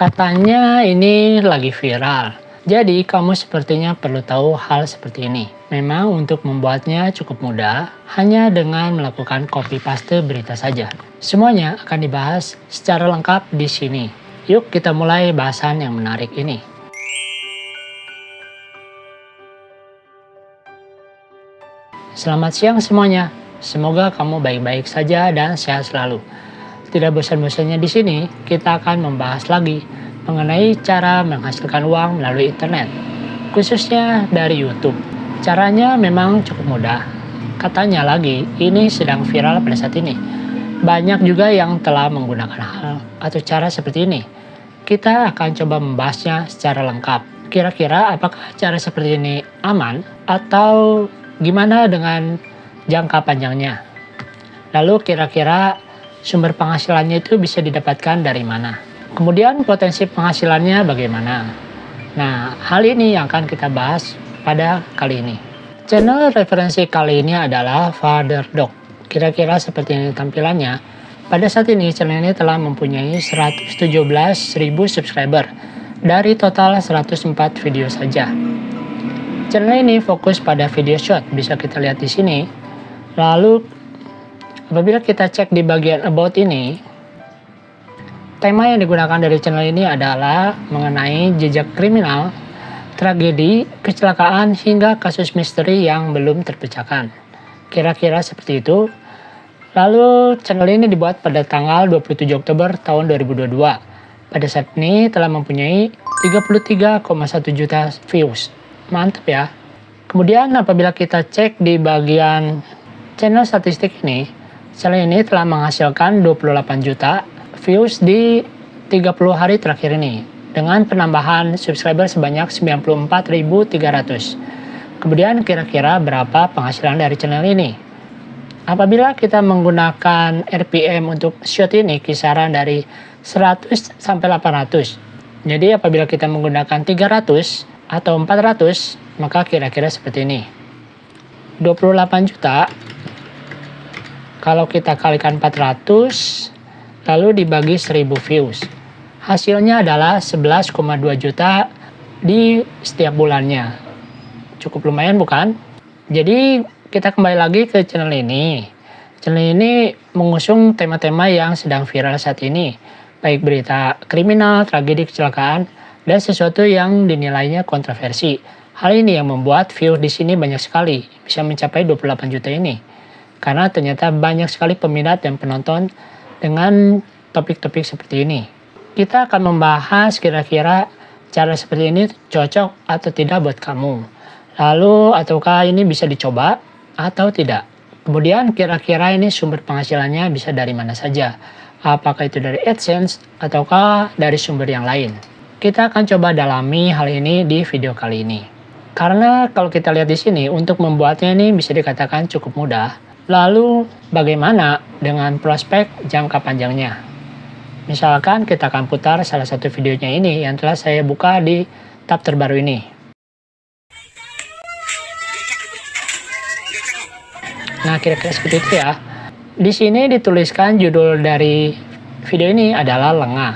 Katanya ini lagi viral. Jadi kamu sepertinya perlu tahu hal seperti ini. Memang untuk membuatnya cukup mudah, hanya dengan melakukan copy paste berita saja. Semuanya akan dibahas secara lengkap di sini. Yuk kita mulai bahasan yang menarik ini. Selamat siang semuanya. Semoga kamu baik-baik saja dan sehat selalu. Tidak bosan-bosannya di sini, kita akan membahas lagi mengenai cara menghasilkan uang melalui internet, khususnya dari YouTube. Caranya memang cukup mudah. Katanya lagi, ini sedang viral pada saat ini. Banyak juga yang telah menggunakan hal atau cara seperti ini. Kita akan coba membahasnya secara lengkap. Kira-kira apakah cara seperti ini aman atau gimana dengan jangka panjangnya? Lalu kira-kira sumber penghasilannya itu bisa didapatkan dari mana? Kemudian potensi penghasilannya bagaimana? Nah, hal ini yang akan kita bahas pada kali ini. Channel referensi kali ini adalah Father Dog. Kira-kira seperti ini tampilannya. Pada saat ini channel ini telah mempunyai 117.000 subscriber dari total 104 video saja. Channel ini fokus pada video short, bisa kita lihat di sini. Lalu apabila kita cek di bagian about ini, tema yang digunakan dari channel ini adalah mengenai jejak kriminal, tragedi, kecelakaan, hingga kasus misteri yang belum terpecahkan. Kira-kira seperti itu. Lalu channel ini dibuat pada tanggal 27 Oktober tahun 2022. Pada saat ini telah mempunyai 33,1 juta views. Mantap ya. Kemudian apabila kita cek di bagian channel statistik ini, channel ini telah menghasilkan 28 juta views di 30 hari terakhir ini dengan penambahan subscriber sebanyak 94.300. Kemudian kira-kira berapa penghasilan dari channel ini? Apabila kita menggunakan RPM untuk short ini kisaran dari 100 sampai 800. Jadi apabila kita menggunakan 300 atau 400, maka kira-kira seperti ini. 28 juta kalau kita kalikan 400 lalu dibagi 1000 views. Hasilnya adalah 11,2 juta di setiap bulannya. Cukup lumayan bukan? Jadi kita kembali lagi ke channel ini. Channel ini mengusung tema-tema yang sedang viral saat ini. Baik berita kriminal, tragedi, kecelakaan, dan sesuatu yang dinilainya kontroversi. Hal ini yang membuat view di sini banyak sekali, bisa mencapai 28 juta ini. Karena ternyata banyak sekali peminat dan penonton dengan topik-topik seperti ini. Kita akan membahas kira-kira cara seperti ini cocok atau tidak buat kamu. Lalu, ataukah ini bisa dicoba atau tidak? Kemudian kira-kira ini sumber penghasilannya bisa dari mana saja? Apakah itu dari AdSense ataukah dari sumber yang lain? Kita akan coba dalami hal ini di video kali ini. Karena kalau kita lihat di sini, untuk membuatnya ini bisa dikatakan cukup mudah. Lalu bagaimana dengan prospek jangka panjangnya? Misalkan kita akan putar salah satu videonya ini yang telah saya buka di tab terbaru ini. Nah, kira-kira seperti itu ya. Di sini dituliskan judul dari video ini adalah lengah.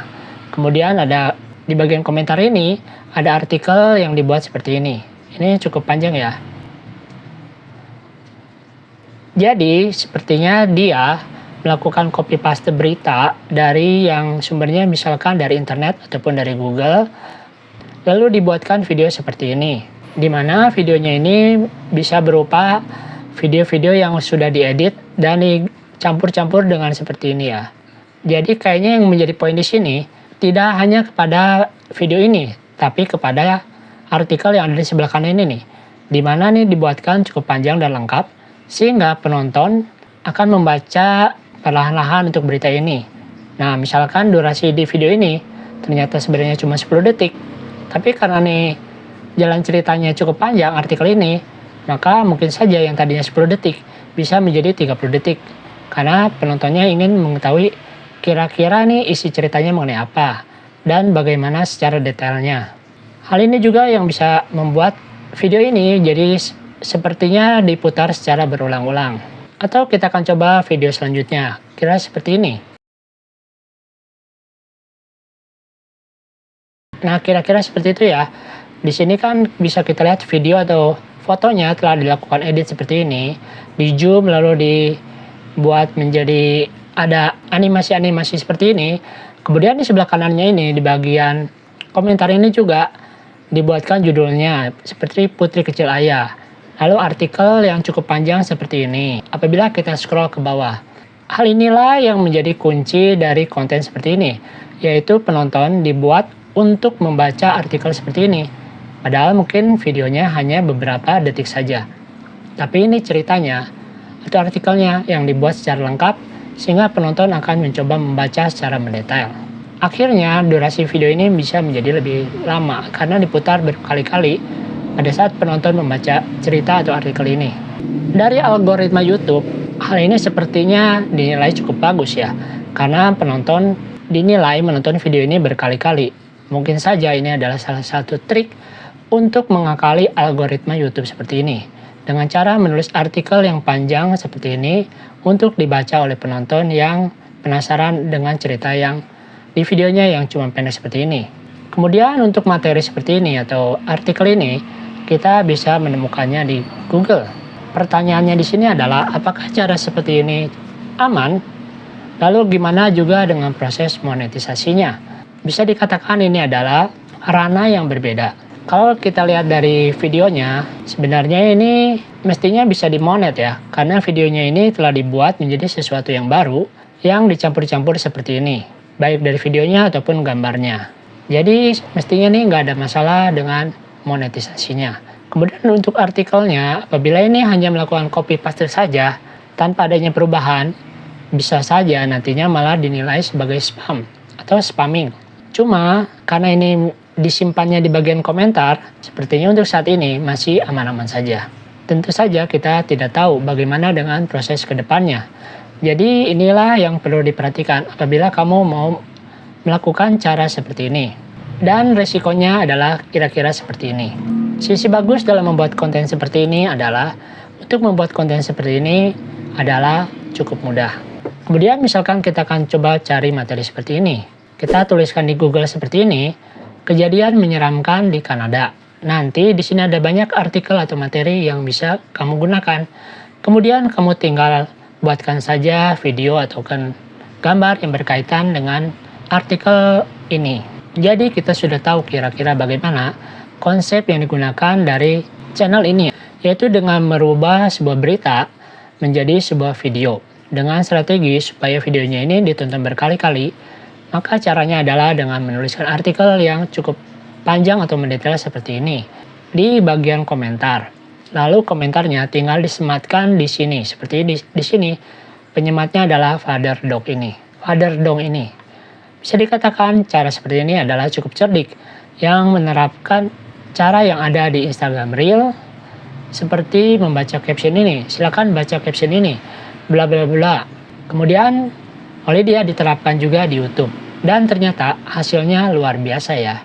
Kemudian ada di bagian komentar ini ada artikel yang dibuat seperti ini. Ini cukup panjang ya. Jadi sepertinya dia melakukan copy paste berita dari yang sumbernya misalkan dari internet ataupun dari Google, lalu dibuatkan video seperti ini, di mana videonya ini bisa berupa video-video yang sudah diedit dan dicampur-campur dengan seperti ini ya. Jadi kayaknya yang menjadi poin di sini tidak hanya kepada video ini, tapi kepada artikel yang ada di sebelah kanan ini nih, di mana nih dibuatkan cukup panjang dan lengkap, sehingga penonton akan membaca perlahan-lahan untuk berita ini. Nah, misalkan durasi di video ini ternyata sebenarnya cuma 10 detik, tapi karena nih jalan ceritanya cukup panjang artikel ini, maka mungkin saja yang tadinya 10 detik bisa menjadi 30 detik. Karena penontonnya ingin mengetahui kira-kira nih isi ceritanya mengenai apa dan bagaimana secara detailnya. Hal ini juga yang bisa membuat video ini jadi sepertinya diputar secara berulang-ulang. Atau kita akan coba video selanjutnya, kira seperti ini. Nah, kira-kira seperti itu ya. Di sini kan bisa kita lihat video atau fotonya telah dilakukan edit seperti ini, di zoom lalu dibuat menjadi ada animasi-animasi seperti ini. Kemudian di sebelah kanannya ini di bagian komentar ini juga dibuatkan judulnya seperti Putri Kecil Ayah. Lalu artikel yang cukup panjang seperti ini. Apabila kita scroll ke bawah, hal inilah yang menjadi kunci dari konten seperti ini, yaitu penonton dibuat untuk membaca artikel seperti ini. Padahal mungkin videonya hanya beberapa detik saja. Tapi ini ceritanya atau artikelnya yang dibuat secara lengkap sehingga penonton akan mencoba membaca secara mendetail. Akhirnya durasi video ini bisa menjadi lebih lama karena diputar berkali-kali pada saat penonton membaca cerita atau artikel ini. Dari algoritma YouTube, hal ini sepertinya dinilai cukup bagus ya, karena penonton dinilai menonton video ini berkali-kali. Mungkin saja ini adalah salah satu trik untuk mengakali algoritma YouTube seperti ini, dengan cara menulis artikel yang panjang seperti ini untuk dibaca oleh penonton yang penasaran dengan cerita yang di videonya yang cuma pendek seperti ini. Kemudian untuk materi seperti ini atau artikel ini, kita bisa menemukannya di Google. Pertanyaannya di sini adalah apakah cara seperti ini aman? Lalu gimana juga dengan proses monetisasinya? Bisa dikatakan ini adalah ranah yang berbeda. Kalau kita lihat dari videonya, sebenarnya ini mestinya bisa dimonet ya, karena videonya ini telah dibuat menjadi sesuatu yang baru yang dicampur-campur seperti ini, baik dari videonya ataupun gambarnya. Jadi mestinya ini nggak ada masalah dengan monetisasinya. Kemudian untuk artikelnya, apabila ini hanya melakukan copy paste saja tanpa adanya perubahan, bisa saja nantinya malah dinilai sebagai spam atau spamming. Cuma karena ini disimpannya di bagian komentar, sepertinya untuk saat ini masih aman-aman saja. Tentu saja kita tidak tahu bagaimana dengan proses kedepannya. Jadi inilah yang perlu diperhatikan apabila kamu mau melakukan cara seperti ini. Dan resikonya adalah kira-kira seperti ini. Sisi bagus dalam membuat konten seperti ini adalah untuk membuat konten seperti ini adalah cukup mudah. Kemudian misalkan kita akan coba cari materi seperti ini. Kita tuliskan di Google seperti ini, kejadian menyeramkan di Kanada. Nanti di sini ada banyak artikel atau materi yang bisa kamu gunakan. Kemudian kamu tinggal buatkan saja video atau gambar yang berkaitan dengan artikel ini. Jadi kita sudah tahu kira-kira bagaimana konsep yang digunakan dari channel ini, yaitu dengan merubah sebuah berita menjadi sebuah video. Dengan strategi supaya videonya ini ditonton berkali-kali, maka caranya adalah dengan menuliskan artikel yang cukup panjang atau mendetail seperti ini di bagian komentar. Lalu komentarnya tinggal disematkan di sini, seperti di sini. Penyematnya adalah Father Dog ini. Bisa dikatakan cara seperti ini adalah cukup cerdik yang menerapkan cara yang ada di Instagram Reel seperti membaca caption ini. Silakan baca caption ini, bla bla bla. Kemudian oleh dia diterapkan juga di YouTube. Dan ternyata hasilnya luar biasa ya.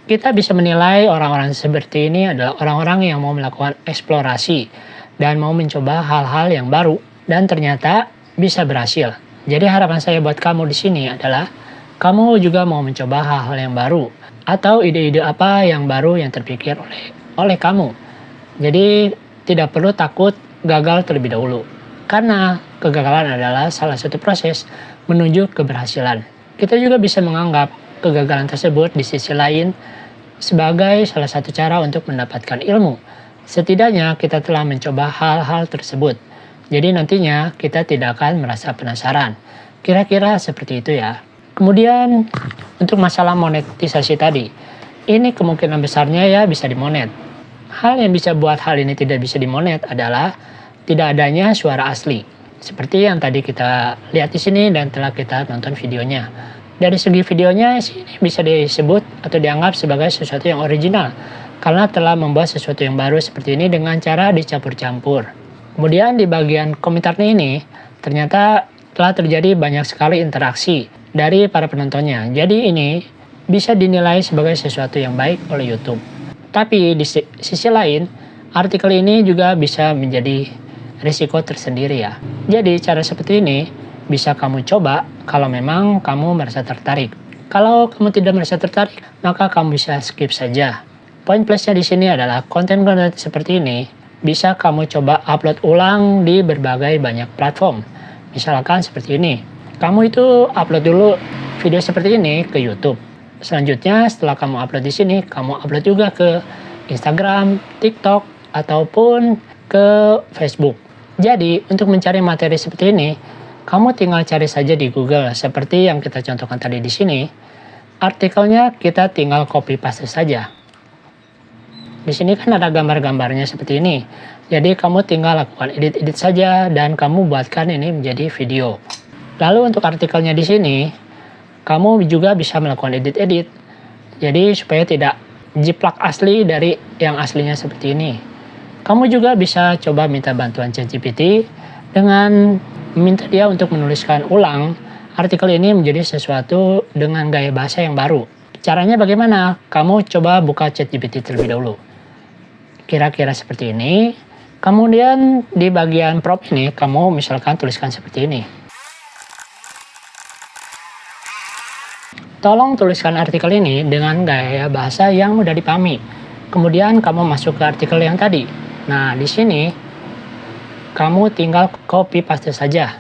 Kita bisa menilai orang-orang seperti ini adalah orang-orang yang mau melakukan eksplorasi dan mau mencoba hal-hal yang baru. Dan ternyata bisa berhasil. Jadi harapan saya buat kamu di sini adalah kamu juga mau mencoba hal-hal yang baru. Atau ide-ide apa yang baru yang terpikir oleh kamu. Jadi tidak perlu takut gagal terlebih dahulu. Karena kegagalan adalah salah satu proses menuju keberhasilan. Kita juga bisa menganggap kegagalan tersebut di sisi lain sebagai salah satu cara untuk mendapatkan ilmu. Setidaknya kita telah mencoba hal-hal tersebut. Jadi nantinya kita tidak akan merasa penasaran. Kira-kira seperti itu ya. Kemudian untuk masalah monetisasi tadi, ini kemungkinan besarnya ya bisa dimonet. Hal yang bisa buat hal ini tidak bisa dimonet adalah tidak adanya suara asli. Seperti yang tadi kita lihat di sini dan telah kita nonton videonya. Dari segi videonya ini bisa disebut atau dianggap sebagai sesuatu yang original karena telah membuat sesuatu yang baru seperti ini dengan cara dicampur-campur. Kemudian di bagian komentarnya ini ternyata telah terjadi banyak sekali interaksi dari para penontonnya. Jadi ini bisa dinilai sebagai sesuatu yang baik oleh YouTube. Tapi di sisi lain, artikel ini juga bisa menjadi risiko tersendiri ya. Jadi cara seperti ini bisa kamu coba kalau memang kamu merasa tertarik. Kalau kamu tidak merasa tertarik, maka kamu bisa skip saja. Poin plusnya di sini adalah konten-konten seperti ini bisa kamu coba upload ulang di berbagai banyak platform. Misalkan seperti ini. Kamu itu upload dulu video seperti ini ke YouTube. Selanjutnya setelah kamu upload di sini, kamu upload juga ke Instagram, TikTok, ataupun ke Facebook. Jadi, untuk mencari materi seperti ini, kamu tinggal cari saja di Google seperti yang kita contohkan tadi di sini. Artikelnya kita tinggal copy paste saja. Di sini kan ada gambar-gambarnya seperti ini. Jadi kamu tinggal lakukan edit-edit saja dan kamu buatkan ini menjadi video. Lalu untuk artikelnya di sini, kamu juga bisa melakukan edit-edit. Jadi supaya tidak jiplak asli dari yang aslinya seperti ini. Kamu juga bisa coba minta bantuan ChatGPT dengan meminta dia untuk menuliskan ulang artikel ini menjadi sesuatu dengan gaya bahasa yang baru. Caranya bagaimana? Kamu coba buka ChatGPT terlebih dahulu. Kira-kira seperti ini. Kemudian di bagian prompt ini, kamu misalkan tuliskan seperti ini. Tolong tuliskan artikel ini dengan gaya bahasa yang mudah dipahami. Kemudian kamu masuk ke artikel yang tadi. Nah, di sini kamu tinggal copy paste saja.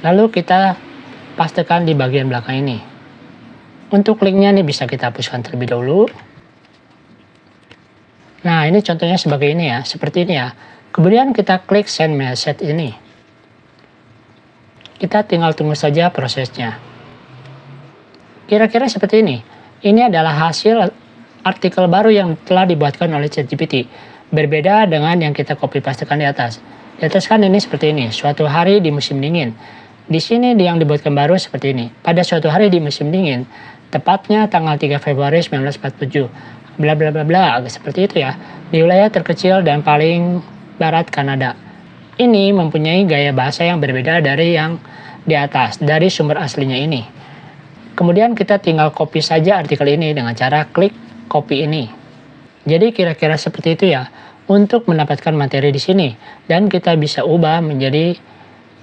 Lalu kita pastekan di bagian belakang ini. Untuk linknya nih bisa kita hapuskan terlebih dahulu. Nah, ini contohnya sebagai ini ya, seperti ini ya. Kemudian kita klik send message ini. Kita tinggal tunggu saja prosesnya. Kira-kira seperti ini. Ini adalah hasil artikel baru yang telah dibuatkan oleh ChatGPT. Berbeda dengan yang kita copy pastekan di atas. Di atas kan ini seperti ini, suatu hari di musim dingin. Di sini yang dibuatkan baru seperti ini. Pada suatu hari di musim dingin, tepatnya tanggal 3 Februari 1947. Bla bla bla bla, seperti itu ya. Di wilayah terkecil dan paling barat Kanada. Ini mempunyai gaya bahasa yang berbeda dari yang di atas, dari sumber aslinya ini. Kemudian kita tinggal copy saja artikel ini dengan cara klik copy ini. Jadi kira-kira seperti itu ya untuk mendapatkan materi di sini. Dan kita bisa ubah menjadi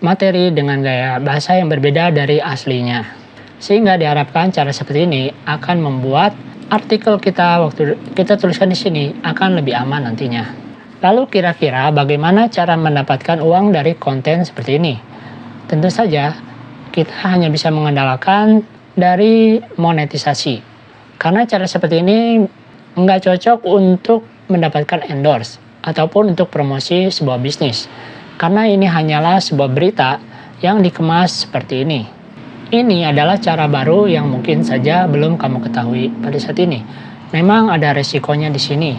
materi dengan gaya bahasa yang berbeda dari aslinya. Sehingga diharapkan cara seperti ini akan membuat artikel kita waktu kita tuliskan di sini akan lebih aman nantinya. Lalu kira-kira bagaimana cara mendapatkan uang dari konten seperti ini? Tentu saja kita hanya bisa mengandalkan dari monetisasi. Karena cara seperti ini nggak cocok untuk mendapatkan endorse ataupun untuk promosi sebuah bisnis. Karena ini hanyalah sebuah berita yang dikemas seperti ini. Ini adalah cara baru yang mungkin saja belum kamu ketahui pada saat ini. Memang ada resikonya di sini.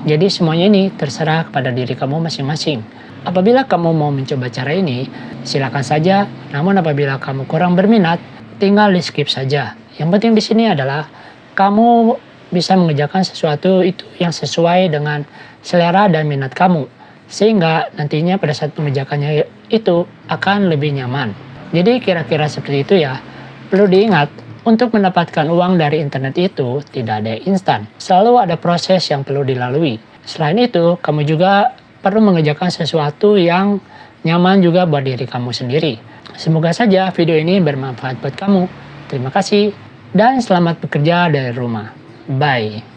Jadi semuanya ini terserah kepada diri kamu masing-masing. Apabila kamu mau mencoba cara ini, silakan saja. Namun apabila kamu kurang berminat, tinggal di skip saja. Yang penting di sini adalah kamu bisa mengerjakan sesuatu itu yang sesuai dengan selera dan minat kamu. Sehingga nantinya pada saat mengerjakannya itu akan lebih nyaman. Jadi kira-kira seperti itu ya. Perlu diingat, untuk mendapatkan uang dari internet itu tidak ada instan. Selalu ada proses yang perlu dilalui. Selain itu, kamu juga perlu mengerjakan sesuatu yang nyaman juga buat diri kamu sendiri. Semoga saja video ini bermanfaat buat kamu. Terima kasih dan selamat bekerja dari rumah. Bye.